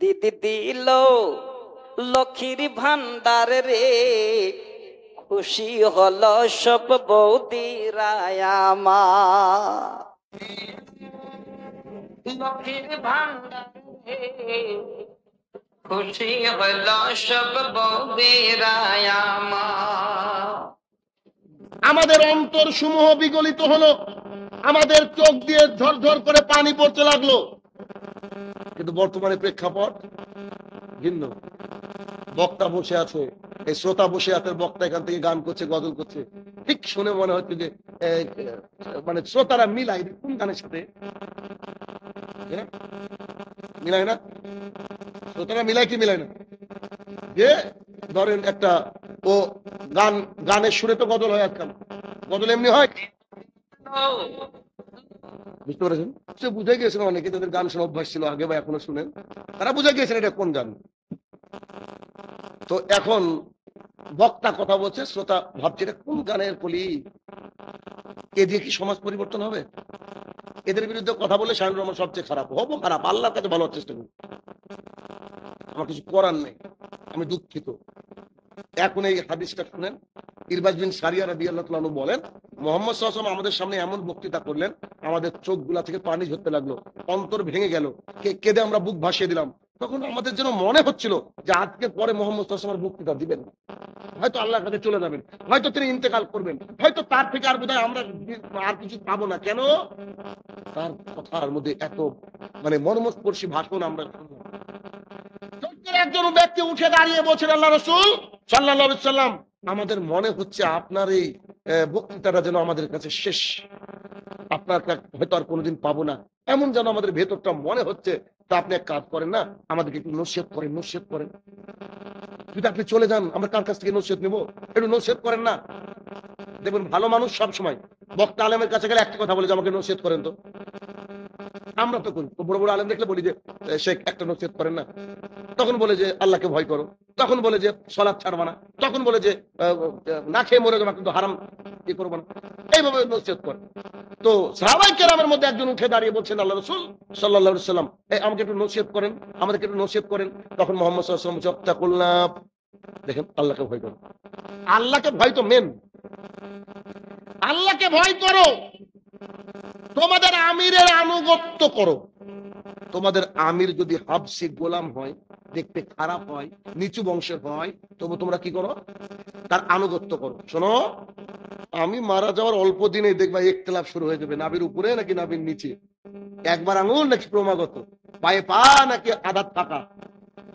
দিদি দিল লক্ষ্মীর ভান্ডার রে, খুশি হলো সব বৌদিরা আমার। লক্ষ্মীর ভান্ডার রে, খুশি হলো সব বৌদিরা আমার। আমাদের অন্তর সমূহ বিগলিত হলো, আমাদের চোখ দিয়ে ঝরঝর করে পানি পড়তে লাগলো। কিন্তু বর্তমানে প্রেক্ষাপট ভিন্ন। বক্তা বসে আছে, এই শ্রোতা বসে আছে, বক্তা এখান থেকে গান করছে, গজল করছে, ঠিক শুনে মনে হচ্ছে যে মানে শ্রোতারা মিলাই কোন গানের সাথে মিলায় না, শ্রোতারা মিলায় কি মিলায় না। যে ধরেন একটা ও গান, গানের সুরে তো গজল হয়, আজকাল গজল এমনি হয়, বুঝতে পেরেছেন? সে বুঝে গিয়েছিল, অনেকে তাদের গান শোনা অভ্যাস ছিল আগে বা এখনো শুনেন, তারা বুঝে গিয়েছেন এটা কোন গান। তো এখন বক্তা কথা বলছে, শ্রোতা ভাবছে এটা কোন গানের কলি, এ দিয়ে কি সমাজ পরিবর্তন হবে? এদের বিরুদ্ধে কথা বলে শাহিনুর রহমান সবচেয়ে খারাপ, হবো খারাপ, আল্লাহর কাছে ভালো হওয়ার চেষ্টা করি, আমার কিছু করার নেই, আমি দুঃখিত। এখন এই হাদিসটা শুনেন, ইরবাজ বিন সারিয়া রাদিয়াল্লাহু তাআলা বলেন, মুহাম্মদ সাল্লাল্লাহু আলাইহি ওয়াসাল্লাম আমাদের সামনে এমন বক্তৃতা করলেন, আমাদের চোখগুলা থেকে পানি ঝরতে লাগলো, অন্তর ভেঙে গেল, কেঁদে আমরা বুক ভাসিয়ে দিলাম। তখন আমাদের যেন মনে হচ্ছিল যে আজকে পরে মুহাম্মদ সাল্লাল্লাহু আলাইহি ওয়াসাল্লাম বক্তৃতা দিবেন, হয়তো আল্লাহর কাছে চলে যাবেন, হয়তো তিনি ইন্তেকাল করবেন, হয়তো তার থেকে আর বোধহয় আমরা আর কিছু পাবো না। কেন? তার কথার মধ্যে এত মানে মর্মস্পর্শী ভাষণ আমরা শুনলাম। একজন ব্যক্তি উঠে দাঁড়িয়ে বলছেন, আল্লাহ রাসূল সাল্লাল্লাহু আলাইহি ওয়াসাল্লাম, আমাদের মনে হচ্ছে আপনার এই বক্তৃতাটা যেন আমাদের কাছে শেষ, আপনার হয়তো আর কোনোদিন পাবো না, এমন যেন আমাদের ভেতরটা মনে হচ্ছে। তা আপনি এক কাজ করেন না, আমাদেরকে একটু নসিহত করেন, নসিহত করেন। যদি আপনি চলে যান, আমরা কার কাছ থেকে নসিহত নেবো? একটু নসিহত করেন না। দেখবেন ভালো মানুষ সব সময় বক্তা আলেমের কাছে গেলে একটা কথা বলে যে আমাকে নসিহত করেন। তো আমরা তো করি, বড় বড় আলেম দেখলে বলি যে শেখ একটা নসিহত করেন না, তখন বলে যে আল্লাহকে ভয় করো, তখন বলে যে সালাত ছাড়বা না, তখন বলে যে না খেয়ে মরে যাবা কিন্তু হারাম কি করবো না, এইভাবে নসিহত করে। তো সাহাবায়ে কেরামের মধ্যে একজন উঠে দাঁড়িয়ে বলছেন, আল্লাহ রাসূল সাল্লাল্লাহু আলাইহি ওয়াসাল্লাম, আমাকে একটু নসিহত করেন, আমাদেরকে একটু নসিহত করেন। তখন মুহাম্মদ সাল্লাল্লাহু আলাইহি ওয়াসাল্লাম তাকুল্লাহ, দেখেন আল্লাহকে ভয় করো, আল্লাহকে ভয় তো মেন, আল্লাহকে ভয় করো, তোমাদের আমিরের আনুগত্য করো। তোমাদের আমির যদি হাবশি গোলাম হয়, দেখতে খারাপ হয়, নিচু বংশের হয়, তবু তোমরা কি করো? তার আনুগত্য করো। শোনো, আমি মারা যাওয়ার অল্প দিনে দেখবা ইখতিলাফ শুরু হয়ে যাবে, নাভির উপরে নাকি নাভির নিচে, একবার আঙুল নাকি ক্রমাগত, পায়ে পা নাকি আদাত থাকা।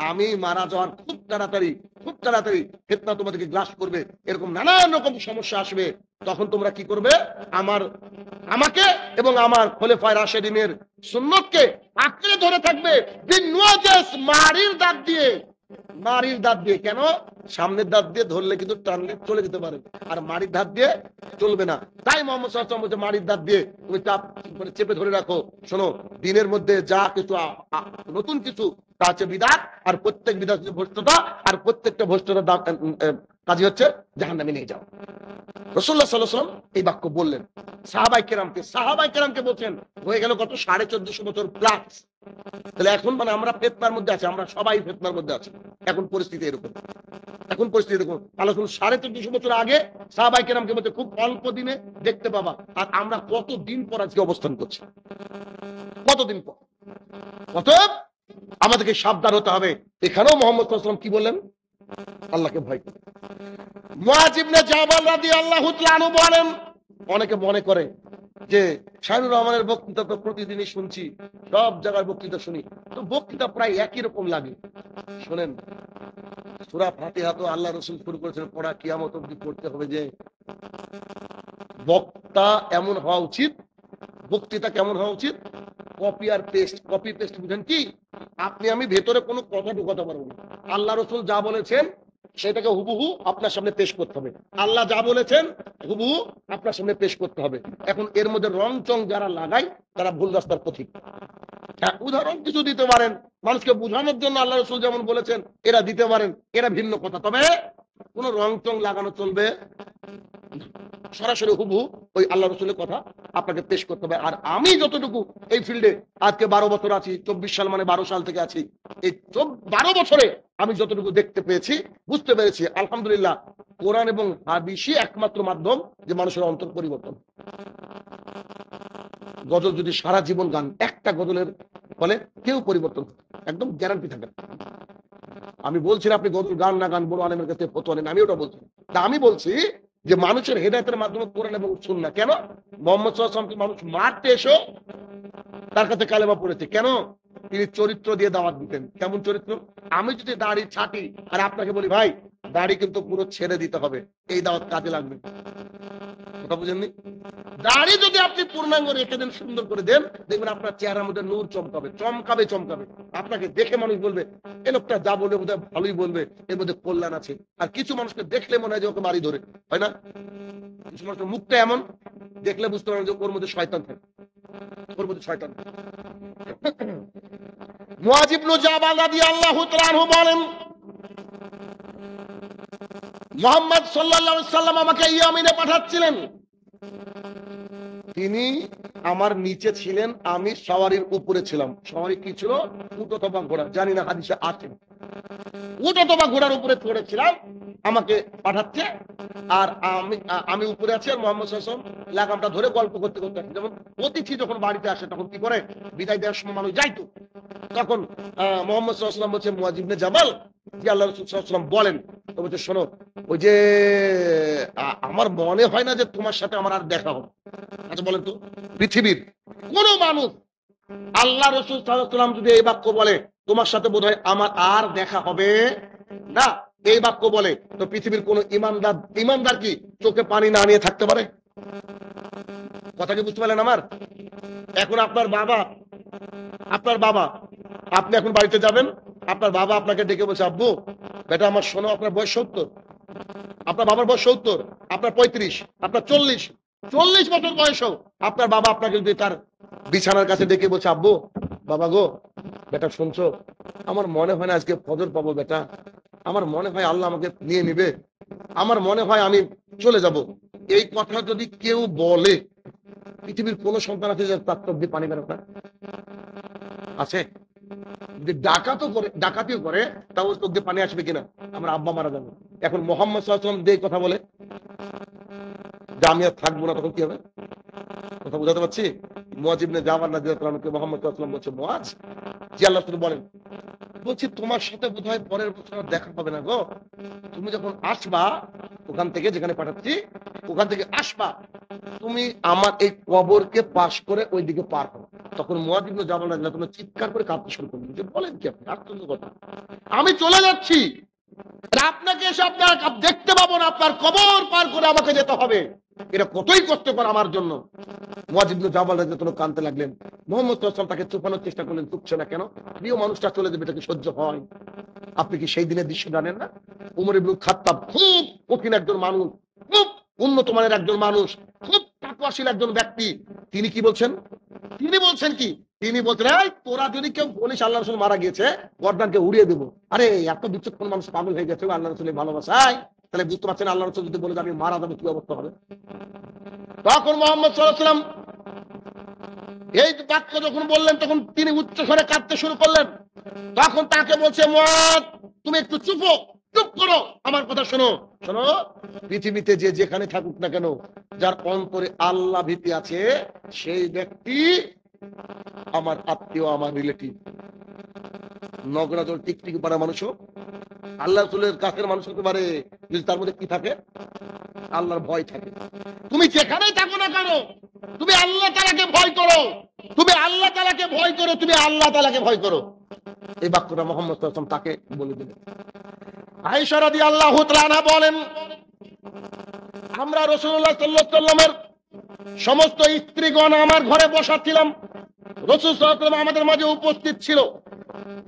আমি মারা যাওয়ার খুব তাড়াতাড়ি ফিতনা তোমাদেরকে গ্রাস করবে, এরকম নানান রকম সমস্যা আসবে। তখন তোমরা কি করবে? আমাকে এবং আমার খলিফায়ে রাশিদিনের সুন্নতকে আঁকড়ে ধরে থাকবে, মারির দাঁত দিয়ে। কেন? সামনের দাঁত দিয়ে ধরলে কিন্তু টানলে চলে যেতে পারে, আর মারির দাঁত দিয়ে চলবে না। তাই মুহাম্মদ সাল্লাল্লাহু আলাইহি ওয়াসাল্লাম বলছে, মারির দাঁত দিয়ে তুমি চাপ করে চেপে ধরে রাখো। শোনো, দিনের মধ্যে যা কিছু নতুন কিছু, তা হচ্ছে বিদআত, আর প্রত্যেক বিদআত হচ্ছে ভ্রষ্টতা, আর প্রত্যেকটা ভ্রষ্টতার কাজই হচ্ছে জাহান্নামে নিয়ে যাও। রাসূলুল্লাহ সাল্লাল্লাহু আলাইহি ওয়াসাল্লাম এই বাক্য বললেন সাহাবায়ে কেরামকে বলছেন, হয়ে গেল কত 1450 বছর প্লাস। তাহলে এখন মানে আমরা ফিতনার মধ্যে আছি, আমরা সবাই ফিতনার মধ্যে আছি। এখন পরিস্থিতি এরকম, আল্লাহ 1450 বছর আগে সাহাবায়ে কেরামকে বলতে খুব অল্প দিনে দেখতে পাবা, আর আমরা কতদিন পর আজকে অবস্থান করছি, কতদিন পর। অতএব আমাদেরকে সাবধান হতে হবে। এখানেও মুহাম্মদ সাল্লাল্লাহু আলাইহি ওয়াসাল্লাম কি বললেন? আল্লাহকে ভয় করো। মুআয ইবনে জাবাল রাদিয়াল্লাহু তাআলা আনহু বলেন, অনেকে মনে করে যে শাহিনুর রহমানের বক্তৃতা তো প্রতিদিনই শুনছি, সব জায়গায় বক্তৃতা শুনি, তো বক্তৃতা প্রায় একই রকম লাগে। শোনেন, সূরা ফাতিহা তো আল্লাহ রাসূল শুরু করেছেন পড়া কিয়ামত অবধি পড়তে হবে। যে বক্তা এমন হওয়া উচিত, বক্তৃতা কেমন হওয়া উচিত? কপি আর পেস্ট। কপি পেস্ট বুঝেন কি? আপনি আমি ভেতরে কোনো কথা ঢুকাতে পারবো না। আল্লাহ রাসূল যা বলেছেন সেটাকে হুবহু আপনার সামনে পেশ করতে হবে। আল্লাহ যা বলেছেন হুবহু আপনার সামনে পেশ করতে হবে। এখন এর মধ্যে রং চং যারা লাগায় তারা ভুল রাস্তার পথিক। উদাহরণ কিছু দিতে পারেন মানুষকে বোঝানোর জন্য, আল্লাহ রাসূল যেমন বলেছেন এরা দিতে পারেন, এরা ভিন্ন কথা, তবে কোনো রং চং লাগানো চলবে। সরাসরি হুবহু ওই আল্লাহ রসুলের কথা আপনাকে পেশ করতে হবে। আর আমি যতটুকু এই ফিল্ডে আজকে 12 বছর আছি, 24 সাল মানে 12 সাল থেকে আছি, এই 12 বছরে আমি যতটুকু দেখতে পেয়েছি, বুঝতে পেরেছি, আলহামদুলিল্লাহ কোরআন এবং হাদিসই একমাত্র মাধ্যম যে মানুষের অন্তর পরিবর্তন। গজল যদি সারা জীবন গান, একটা গজলের ফলে কেউ পরিবর্তন একদম গ্যারান্টি থাকে না। আমি বলছি না আপনি গজল গান না গান, বড় আলেমের কাছে ফতোয়া নেন, আমি ওটা বলছি না। আমি বলছি যে মানুষের হেদায়েতের মাধ্যমে কোরআন এবং সুন্নাহ। কেন মুহাম্মদ সাল্লাল্লাহু আলাইহি ওয়াসাল্লামকে মানুষ মারতে এসো তার কাছে কালেমা পড়েছে, কেন? তিনি চরিত্র দিয়ে দাওয়াত দিতেন। কেমন চরিত্র? আমি যদি দাড়ি ছাটি আর আপনাকে বলি ভাই দাড়ি কিন্তু পুরো ছেড়ে দিতে হবে, এই দাওয়াত কাজে লাগবে? কথা বুঝেননি? দাড়ি যদি আপনি পূর্ণাঙ্গ রেখে দেন, সুন্দর করে দেন, দেখবেন আপনার চেহারার মধ্যে নূর চমকাবে, চমকাবে চমকাবে। আপনাকে দেখে মানুষ বলবে এ লোকটা যা বলবে বোধহয় ভালোই বলবে, এর মধ্যে কল্যাণ আছে। আর কিছু মানুষকে দেখলে মনে হয় যে ওকে বাড়ি ধরে, হয় না? কিছু মানুষের মুখটা এমন, দেখলে বুঝতে পারেন যে ওর মধ্যে শয়তান থাকে, ওর মধ্যে শয়তান। মুআয ইবনে জাবাল রাদিয়াল্লাহু তাআলা আনহু বলেন, মুহাম্মদ সাল্লাল্লাহু আলাইহি সাল্লাম আমাকে ইয়ামিনে পাঠাচ্ছিলেন। তিনি আমার নিচে ছিলেন, আমি সওয়ারির উপরে ছিলাম। সওয়ারি কি ছিল? উট অথবা ঘোড়া, জানি না হাদিসে আছে। উট অথবা ঘোড়ার উপরে চড়েছিলাম, আমাকে পাঠাচ্ছে আর আমি উপরে আছি, আর মুহাম্মদ সাল্লাল্লাহু আলাইহি ওয়াসাল্লাম লাগামটা ধরে গল্প করতে করতে আসছে। যেমন অতিথি যখন বাড়িতে আসে তখন কি করে, বিদায় দেওয়ার সময় মানুষ যাইতো, তখন মুহাম্মদ সাল্লাল্লাহু আলাইহি ওয়াসাল্লাম বলছে মুআয ইবনে জাবাল, যে আল্লাহ রাসূল সাল্লাল্লাহু আলাইহি ওয়াসাল্লাম বলেন, তো বলছে শোনো, ওই যে আমার মনে হয় না যে তোমার সাথে আমার আর দেখা হবে। আচ্ছা বলেন তো, পৃথিবীর কোন মানুষ আল্লাহ রাসূল সাল্লাল্লাহু আলাইহি ওয়াসাল্লাম যদি এই বাক্য বলে তোমার সাথে বোধহয় আমার আর দেখা হবে না, এই বাক্য বলে, তো পৃথিবীর কোন ইমানদার কি চোখে পানি না নিয়ে থাকতে পারে? কথা কি বুঝতে পারলেন আমার? এখন আপনার বাবা, আপনি এখন বাড়িতে যাবেন, আপনার বাবা আপনাকে ডেকে বলছে আব্বু বেটা আমার শোনো, আপনার বয়স 70, আপনার বাবার বয়স 70, আপনার 35, আপনার 40 বছর বয়সও আপনার বাবা আপনাকে যদি তার বিছানার কাছে ডেকে বলছে আব্বু বাবা গো বেটা শুনছো, আমার মনে হয় না আজকে ফজর পাবো বেটা, আমার মনে হয় আল্লাহ আমাকে নিয়ে নিবে, আমার মনে হয় আমি চলে যাব, এই কথা যদি কেউ বলে, পৃথিবীর কোন সন্তান আছে যে তার চোখ দিয়ে পানি বেরোয় না? আছে? যদি ডাকাতিও করে তাও চোখ দিয়ে পানি আসবে কিনা? আমার আব্বা মারা যাবে। এখন মুহাম্মদ সাল্লাল্লাহু আলাইহি ওয়াসাল্লাম যে কথা বলে যে আমি আর থাকবো না, তখন কি হবে? কথা বুঝাতে পারছি? মুআয ইবনে জাবাল রাদিয়াল্লাহু আনহু মুহাম্মদ সাল্লাল্লাহু আলাইহি ওয়াসাল্লাম বলছে, মুআয, জি আল্লাহর রাসূল বলেন, বলছি তোমার সাথে বোধহয় পরের বছর দেখা হবে না গো, তুমি যখন আসবা ওখান থেকে, যেখানে পাঠাচ্ছি ওখান থেকে আসবা, তুমি আমার এই কবরকে পাশ করে ওইদিকে পার হো। তখন মুআয ইবনে জাবাল রাদিয়াল্লাহু আনহু চিৎকার করে কাঁদতে শুরু করলেন, যে বলেন কি আপনি, আশ্চর্য কথা, আমি চলে যাচ্ছি, আপনাকে এসে আপনার দেখতে পাবো না, আপনার কবর পার করে আমাকে যেতে হবে, এটা কতই কষ্টকর আমার জন্য। মুআয ইবনে জাবাল রাদিয়াল্লাহু আনহু কাঁদতে লাগলেন। মুহাম্মদ সাল্লাল্লাহু আলাইহি ওয়াসাল্লাম তাকে চুপানোর চেষ্টা করলেন, চুপছে না কেন, প্রিয় মানুষটা চলে যাবে, এটাকে সহ্য হয়? আপনি কি সেই দিনের দৃশ্য জানেন না? উমর ইবনে খাত্তাব খুব কঠিন একজন মানুষ, খুব উন্নত মানের একজন মানুষ, খুব তাকওয়াশীল একজন ব্যক্তি, তিনি কি বলছেন? তিনি বলছেন কি, তিনি বলছেন এই তোরা যদি কেউ বলিস আল্লাহ রাসূল মারা গিয়েছে, গর্দানকে উড়িয়ে দেবো। আরে এত বিচক্ষণ মানুষ পাগল হয়ে গেছে আল্লাহ রাসূলের ভালোবাসায়, তাহলে বুঝতে পারছেন আল্লাহ রাসূল যদি বলে আমি মারা যাবো কি অবস্থা হবে? তখন মুহাম্মদ সাল্লাল্লাহু আলাইহি ওয়াসাল্লাম এই বাক্য যখন বললেন, তখন তিনি উচ্চ স্বরে কাঁদতে শুরু করলেন। তখন তাকে বলছে, মুআয তুমি একটু চুপ করো, আমার কথা শোনো। পৃথিবীতে যে যেখানে থাকুক না কেন, যার অন্তরে আল্লাহ ভীতি আছে, সেই ব্যক্তি আমার আত্মীয়, আমার রিলেটিভ। নগরাজল টিকটিকি পাড়া মানুষও আল্লাহ রাসূলের কাছের মানুষ হতে পারে, যদি তার মধ্যে কি থাকে? আল্লাহর ভয় থাকে। তুমি যেখানেই থাকো না কেন, তুমি আল্লাহ তাআলাকে ভয় করো, তুমি আল্লাহ তাআলাকে ভয় করো, তুমি আল্লাহ তাআলাকে ভয় করো। এই বাক্যটা মুহাম্মদ সাল্লাল্লাহু আলাইহি ওয়াসাল্লাম তাকে বলে দিলেন। আয়েশা রাদিয়াল্লাহু তাআলা আনহা বলেন, আমরা রাসূলুল্লাহ সাল্লাল্লাহু আলাইহি ওয়াসাল্লামের সমস্ত স্ত্রীগণ আমার ঘরে বসা ছিলাম, রাসূল সাল্লাল্লাহু আলাইহি ওয়াসাল্লাম আমাদের মাঝে উপস্থিত ছিল।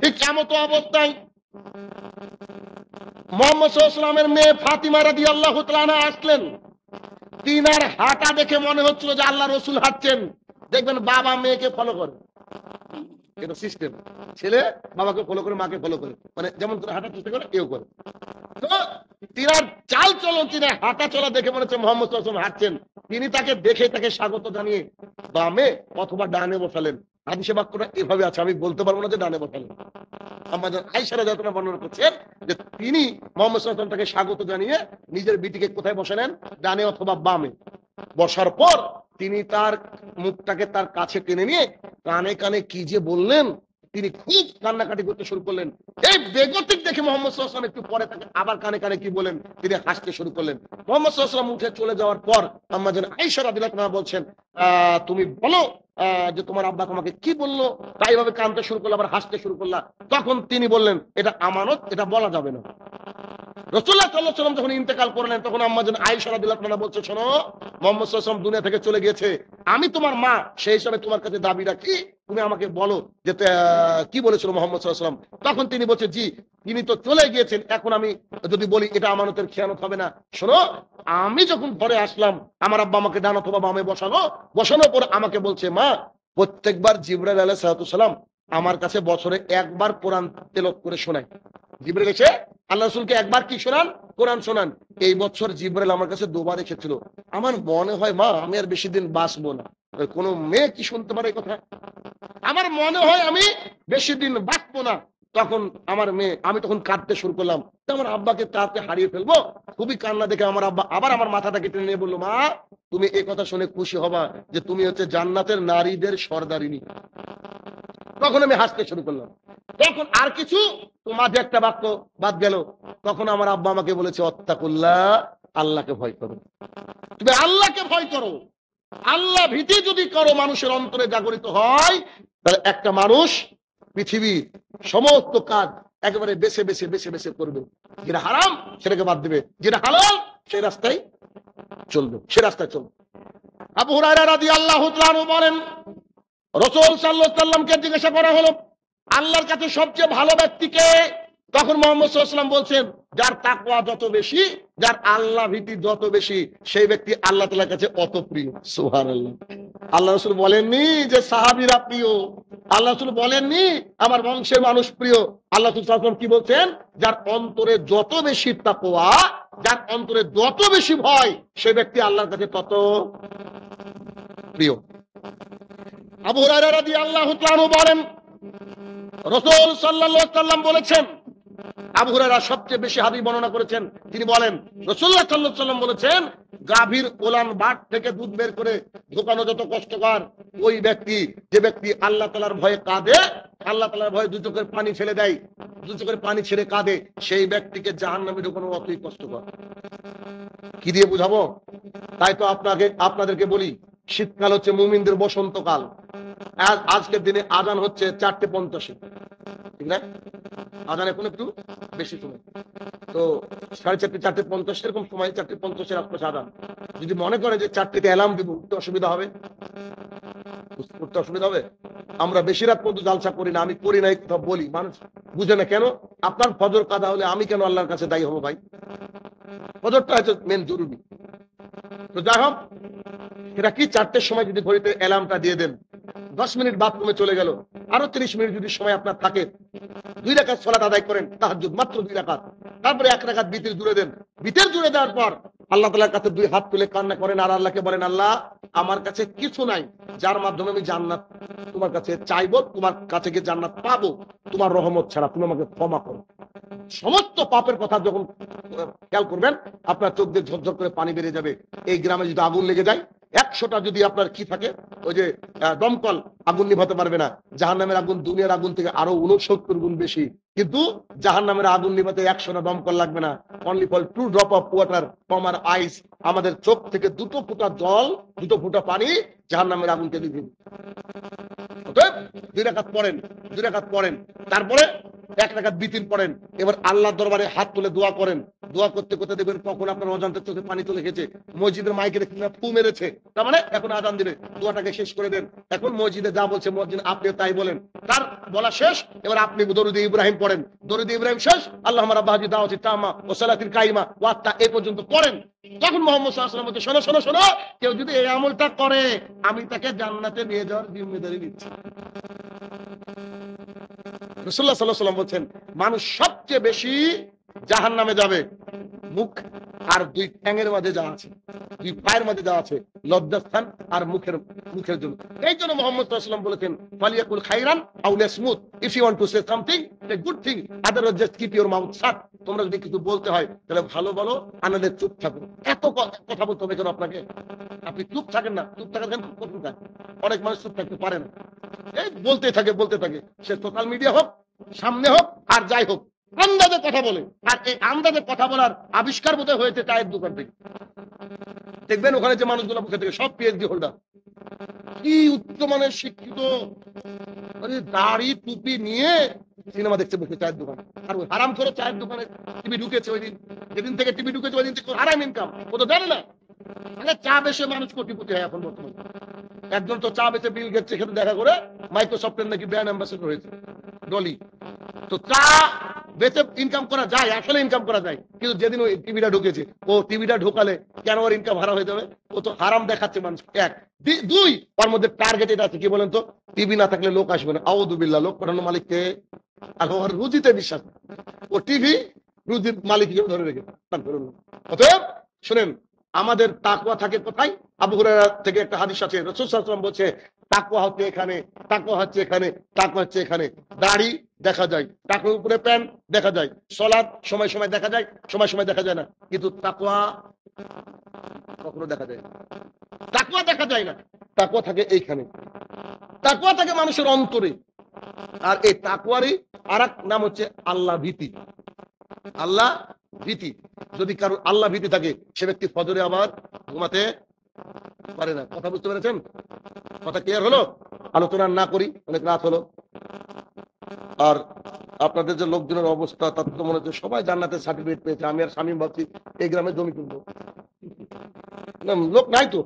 ঠিক এমত অবস্থায় মুহাম্মদ সাল্লাল্লাহু আলাইহি ওয়াসাল্লামের মেয়ে ফাতিমা রাদিয়াল্লাহু তাআলা আনহা আসলেন। তিনার হাঁটা দেখে মনে হচ্ছিল যে আল্লাহ রাসূল হাঁটছেন। দেখবেন বাবা মেয়েকে ফলো করে, এটা সিস্টেম, ছেলে বাবাকে ফলো করে, মাকে ফলো করে, মানে যেমন করে হাঁটার চেষ্টা করে, এও করে। তো তিনার চাল চলন, তিনি হাঁটা চলা দেখে মনে হচ্ছে মোহাম্মদ সাল্লাল্লাহু আলাইহি ওয়াসাল্লাম হাঁটছেন। তিনি তাকে দেখে তাকে স্বাগত জানিয়ে বামে অথবা ডানে বসালেন। হাদিসে বাক্যটা এভাবে আছে, আমি বলতে পারবো না যে ডানে বসালেন। আমাদের আয়েশা রাদিয়াল্লাহু আনহা বর্ণনা করছেন যে তিনি মোহাম্মদ সাল্লাল্লাহু আলাইহি ওয়াসাল্লাম তাকে স্বাগত জানিয়ে নিজের বিটিকে কোথায় বসালেন? ডানে অথবা বামে। বসার পর তিনি তার মুখটাকে তার কাছে টেনে নিয়ে কানে কানে কি যে বললেন, তিনি খুব কান্নাকাটি করতে শুরু করলেন। এই বেগতিক দেখে মোহাম্মদ সাল্লাল্লাহু আলাইহি ওয়াসাল্লাম একটু পরে তাকে আবার কানে কানে কি বলেন, তিনি হাসতে শুরু করলেন। মোহাম্মদ সাল্লাল্লাহু আলাইহি ওয়াসাল্লাম উঠে চলে যাওয়ার পর আম্মা জান আয়েশা রাদিয়াল্লাহু আনহা বলছেন, তুমি বলো যে তোমার আব্বা তোমাকে কি বললো? তাই ভাবে কাঁদতে শুরু করলো, আবার হাসতে শুরু করলা। তখন তিনি বললেন, এটা আমানত, এটা বলা যাবে না। রাসূলুল্লাহ সাল্লাল্লাহু আলাইহি ওয়াসাল্লাম যখন ইন্তেকাল করলেন, তখন আম্মা জান আয়েশা রাদিয়াল্লাহু আনহা বলছে, শোনো, মুহাম্মদ সাল্লাল্লাহু আলাইহি ওয়াসাল্লাম দুনিয়া থেকে চলে গিয়েছে, আমি তোমার মা, সেই হিসাবে তোমার কাছে দাবি রাখি, তুমি আমাকে বলো যে কি বলেছিল মুহাম্মদ সাল্লাল্লাহু আলাইহি ওয়াসাল্লাম। তখন তিনি বলছে, জি, তিনি তো চলে গিয়েছেন, এখন আমি যদি বলি এটা আমানতের খেয়ানত হবে না। শোনো, আমি যখন ঘরে আসলাম, আমার আব্বা আমাকে ডান অথবা বামে বসানোর পর আমাকে বলছে, মা, প্রত্যেকবার জিবরাইল আলাইহিস সালাম আমার কাছে বছরে একবার কোরআন তেলাওয়াত করে শোনায়। জিবরাইল এসে আল্লাহ রাসূলকে একবার কি শোনান? কোরআন শোনান। এই বছর জিবরাইল আমার কাছে দুবার এসেছিল। আমার মনে হয়, মা, আমি আর বেশি দিন বাঁচবো না। কোন মেয়ে কি শুনতে পারে এই কথা? আমার মনে হয় আমি বেশি দিন বাঁচবো না। তখন আমার মেয়ে, আমি তখন কাঁদতে শুরু করলাম, আমার আব্বাকে কাঁদতে হারিয়ে ফেলবো। খুবই কান্না দেখে আমার আব্বা আবার আমার মাথাটাকে টেনে নিয়ে বললো, মা, তুমি এই কথা শুনে খুশি হবা যে তুমি হচ্ছে জান্নাতের নারীদের সর্দারিনী। তখন আমি হাসতে শুরু করলাম। তখন আর কিছু মাঝে একটা বাক্য বাদ গেল। তখন আমার আব্বা আমাকে বলেছে, অত্তাকুল্লাহ, আল্লাহকে ভয় করো। তুমি আল্লাহকে ভয় করো। আল্লাহ ভীতি যদি করো মানুষের অন্তরে জাগরিত হয়, তাহলে একটা মানুষ পৃথিবীর সমস্ত কাজ একেবারে বেছে বেছে বেছে বেছে করবে। যেটা হারাম সেটাকে বাদ দিবে, যেটা হালাল সেই রাস্তায় চলবে, সে রাস্তায় চলবে। আবু হুরায়রা রাদিয়াল্লাহু তাআলা আনহু বলেন, রাসূল সাল্লাল্লাহু আলাইহি ওয়াসাল্লামকে জিজ্ঞাসা করা হলো, আল্লাহর কাছে সবচেয়ে ভালো ব্যক্তিকে? তখন মুহাম্মদ সাল্লাল্লাহু আলাইহি ওয়াসাল্লাম বলছেন, যার তাকওয়া যত বেশি, যার আল্লাহ ভীতি যত বেশি, সেই ব্যক্তি আল্লাহ তাআলার কাছে অত প্রিয়। সুবহানাল্লাহ। আল্লাহ রাসূল বলেননি যে সাহাবীরা প্রিয়, আল্লাহ রাসূল বলেননি আমার বংশের মানুষ প্রিয়। আল্লাহ সাল্লাল্লাহু আলাইহি ওয়াসাল্লাম কি বলছেন? যার অন্তরে যত বেশি তাকওয়া, যার অন্তরে যত বেশি ভয়, সেই ব্যক্তি আল্লাহর কাছে তত প্রিয়। আবু হুরায়রা রাদিয়াল্লাহু তাআলা আনহু বলেন, রাসূল সাল্লাল্লাহু আলাইহি ওয়াসাল্লাম বলেছেন, আবু হুরায়রা সবচেয়ে বেশি হাদিস বর্ণনা করেছেন। তিনি বলেন, রাসূলুল্লাহ সাল্লাল্লাহু আলাইহি ওয়াসাল্লাম বলেছেন, গাভীর ওলান বাট থেকে দুধ বের করে ঢোকানো যত কষ্টকর, ওই ব্যক্তি, যে ব্যক্তি আল্লাহ তাআলার ভয়ে কাঁদে, আল্লাহ তাআলার ভয়ে দু চোখের পানি ফেলে দেয়, দু চোখের পানি ছেড়ে কাঁদে, সেই ব্যক্তিকে জাহান্নামে ঢোকানো অতই কষ্টকর। কি দিয়ে বুঝাবো? তাই তো আপনাদেরকে বলি, শীতকাল হচ্ছে মুমিনদের বসন্তকাল। আজকের দিনে আজান হচ্ছে 4:50, ঠিক না? আজান এখন একটু বেশি সময়, তো 4:30 4:50 এরকম সময়, 4:50 আশপাশে আজান। যদি মনে করে যে 4টাতে অ্যালার্ম দিব, উঠতে অসুবিধা হবে, উঠতে অসুবিধা হবে। আমরা বেশি রাত পর্যন্ত জালসা করি না, আমি করি না, এই কথা বলি, মানুষ বুঝে না কেন। আপনার ফজর কাদা হলে আমি কেন আল্লাহর কাছে দায়ী হবো ভাই? ফজরটা হচ্ছে মেন জরুরি। তো যাই হোক, এটা কি 4টের সময় যদি ঘড়িতে অ্যালার্মটা দিয়ে দেন, 10 মিনিট বাথরুমে চলে গেল, আরো 30 মিনিট যদি সময় আপনার থাকে, 2 রাকাত সালাত আদায় করেন, তাহাজ্জুদ মাত্র 2 রাকাত, তারপরে 1 রাকাত বিতির জুড়ে দেন। বিতির জুড়ে দেওয়ার পর আল্লাহ তাআলার কাছে 2 হাত তুলে কান্না করেন, আর আল্লাহকে বলেন, আল্লাহ, আমার কাছে কিছু নাই যার মাধ্যমে আমি জান্নাত তোমার কাছে চাইবো, তোমার কাছে গিয়ে জান্নাত পাবো, তোমার রহমত ছাড়া, তুমি আমাকে ক্ষমা করো। সমস্ত পাপের কথা যখন খেয়াল করবেন, আপনার চোখ দিয়ে ঝরঝর করে পানি বেরিয়ে যাবে। এই গ্রামে যদি আগুন লেগে যায়, 100টা যদি আপনার কি থাকে, ওই যে দমকল, আগুন নিভাতে পারবে না। জাহান্নামের আগুন দুনিয়ার আগুন থেকে আরো 69 গুণ বেশি, কিন্তু জাহান্নামের আগুন নিভাতে 100টা দমকল লাগবে না। Only for 2 drop of water from our eyes. আমাদের চোখ থেকে 2 ফোঁটা জল, 2 ফোঁটা পানি জাহান্নামের আগুনকে নিভিয়ে দিবে। 2 রাকাত পড়েন, 2 রাকাত পড়েন, তারপরে 1 রাকাত বিতির পড়েন। এবার আল্লাহর দরবারে হাত তুলে দোয়া করেন। দোয়া করতে করতে দেখবেন কখন আপনার অজান্তে চোখে পানি চলে গেছে। মসজিদের মাইকে দেখে ফু মেরেছে, তার মানে এখন আজান দিবে। দোয়াটাকে শেষ করে দেন। এখন মসজিদে যা বলছে মুয়াজ্জিন, আপনি তাই বলেন। তার বলা শেষ, এবার আপনি দরুদ ইব্রাহিম পড়েন। দরুদ ইব্রাহিম শেষ, আল্লাহুম্মা রাব্বা হাযিহি দাওয়াতি তাম্মা ওয়া সালাতিল কাইমা ওয়া তা, এই পর্যন্ত পড়েন। তখন মুহাম্মদ সাল্লাল্লাহু আলাইহি ওয়াসাল্লাম বলতে, শোনো শোনো শোনো, কেউ যদি এই আমলটা করে, আমি তাকে জান্নাতে নিয়ে যাওয়ার জিম্মেদারি নিচ্ছি। রাসূলুল্লাহ সাল্লাল্লাহু আলাইহি ওয়াসাল্লাম বলছেন, মানুষ সবচেয়ে বেশি জাহান্নামে যাবে মুখ আর দুই ঠ্যাঙের মাঝে যা আছে, দুই পায়ের মাঝে যা আছে, লজ্জাস্থান আর মুখের জন্য। এই জন্য মোহাম্মদ সাল্লাল্লাহু আলাইহি ওয়াসাল্লাম বলেছেন, ফালিয়াকুল খাইরান আও লিয়াসমুত, if you want to say something a good thing, otherwise just keep your mouth shut. তোমরা যদি কিছু বলতে হয় তাহলে ভালো বলো, আনালে চুপ থাকো। এত কথা বলতে হবে কেন আপনাকে? আপনি চুপ থাকেন না, চুপ থাকেন খুব কঠিন কাজ। অনেক মানুষ চুপ থাকতে পারে না, এই বলতে থাকে, সে সোশ্যাল মিডিয়া হোক, সামনে হোক, আর যাই হোক, আন্দাজে কথা বলে। আর এই আন্দাজে কথা বলার আবিষ্কার বোধহয় হয়েছে চায়ের দোকান থেকে। দেখবেন ওখানে যে মানুষগুলো বসে থেকে সব পিএইচডি হোল্ডার, কি উচ্চমানের শিক্ষিত, দাড়ি টুপি নিয়ে সিনেমা দেখতে বসে চায়ের দোকান। আর ওই হারাম করে চায়ের দোকানে টিভি ঢুকেছে ওই দিন, যেদিন থেকে টিভি ঢুকেছে ওই দিন থেকে হারাম ইনকাম, ও তো জানে না। মানে চা বেশে মানুষ কোটিপতি হয় এখন বর্তমানে। একজন তো চা বেচে বিল গেটস এখানে দেখা করে মাইক্রোসফটের নাকি ব্র্যান্ড অ্যাম্বাসেডর হয়েছে, ডলি। তো চা বেচে ইনকাম করা যায়, আসলে ইনকাম করা যায়, কিন্তু যেদিন ওই টিভিটা ঢুকেছে, ও টিভিটা ঢোকালে কেন ওর ইনকাম হারা হয়ে যাবে? ও তো হারাম দেখাচ্ছে মানুষ। এক দুই, ওর মধ্যে টার্গেট এটা আছে, কি বলেন তো? টিভি না থাকলে লোক আসবে না। আউযুবিল্লাহ, লোক পাঠানো মালিককে আর ওর রুজিতে বিশ্বাস। ও টিভি রুজির মালিক হিসেবে ধরে রেখে। অতএব শুনেন, আমাদের তাকওয়া থাকে কোথায়? আবু হুরায়রা থেকে একটা হাদিস আছে, রাসূল সাল্লাল্লাহু আলাইহি ওয়াসাল্লাম বলছে, তাকওয়া হচ্ছে এখানে, তাকওয়া হচ্ছে এখানে, তাকওয়া হচ্ছে এখানে। দাড়ি দেখা যায়, টাকওয়ার উপরে প্যান্ট দেখা যায়, সালাত সময় সময় দেখা যায়, সময় সময় দেখা যায় না, কিন্তু তাকওয়া কখনো দেখা যায় না। তাকওয়া দেখা যায় না, তাকওয়া থাকে এইখানে, তাকওয়া থাকে মানুষের অন্তরে। আর এই তাকওয়ারই আরেক নাম হচ্ছে আল্লাহ ভীতি। আল্লাহ ভীতি, যদি কারো আল্লাহ ভীতি থাকে, সে ব্যক্তি ফজরে আবার ঘুমাতে পারে না। কথা বুঝতে পেরেছেন? কথা ক্লিয়ার হলো? আলোচনা না করি, অনেক রাত হলো। আর আপনাদের যে লোকজনের অবস্থা, তার তো মনে হচ্ছে সবাই জান্নাতের সার্টিফিকেট পেয়েছে। আমি আর স্বামী ভাবছি এই গ্রামে জমি কিনবো, লোক নাই তো।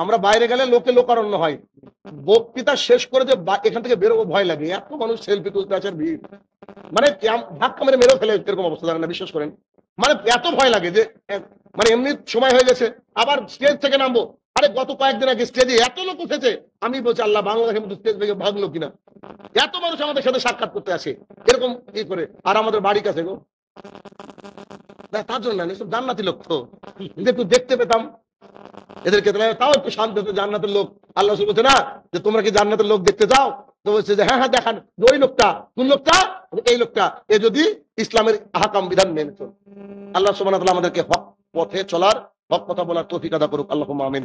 আমরা বাইরে গেলে লোকে লোকারণ্য হয়। বক্তৃতা শেষ করে যে এখান থেকে বেরোবো ভয় লাগে, এত মানুষ সেলফি তুলতে আছে, ভিড়, মানে ধাক্কা মেরে মেরেও ফেলে এরকম অবস্থা, জানেন না, বিশ্বাস করেন। মানে এত ভয় লাগে যে মানে এমনি সময় হয়ে গেছে, আবার স্টেজ থেকে নামবো। আরে গত কয়েকদিন আগে স্টেজে এত লোক উঠেছে, আমি বলছি আল্লাহ বাংলাদেশের মধ্যে স্টেজ থেকে ভাগলো কিনা, এত মানুষ আমাদের সাথে সাক্ষাৎ করতে আসে এরকম ই করে। আর আমাদের বাড়ি কাছে গো, তার জন্য না, সব জান্নাতি লোক তো, একটু দেখতে পেতাম এদেরকে, তাও একটু শান্ত হতো। জান্নাতের লোক, আল্লাহ বলছে না যে তোমরা কি জান্নাতের লোক দেখতে চাও? তো বলছে যে হ্যাঁ হ্যাঁ দেখান, ওই লোকটা, কোন লোকটা? এই লোকটা, এ যদি ইসলামের আহকাম বিধান মেনে চলে। আল্লাহ সুবহানাহু ওয়া তাআলা আমাদেরকে হক পথে চলার, হক কথা বলার তৌফিক আদা করুক। আল্লাহুম্মা আমিন।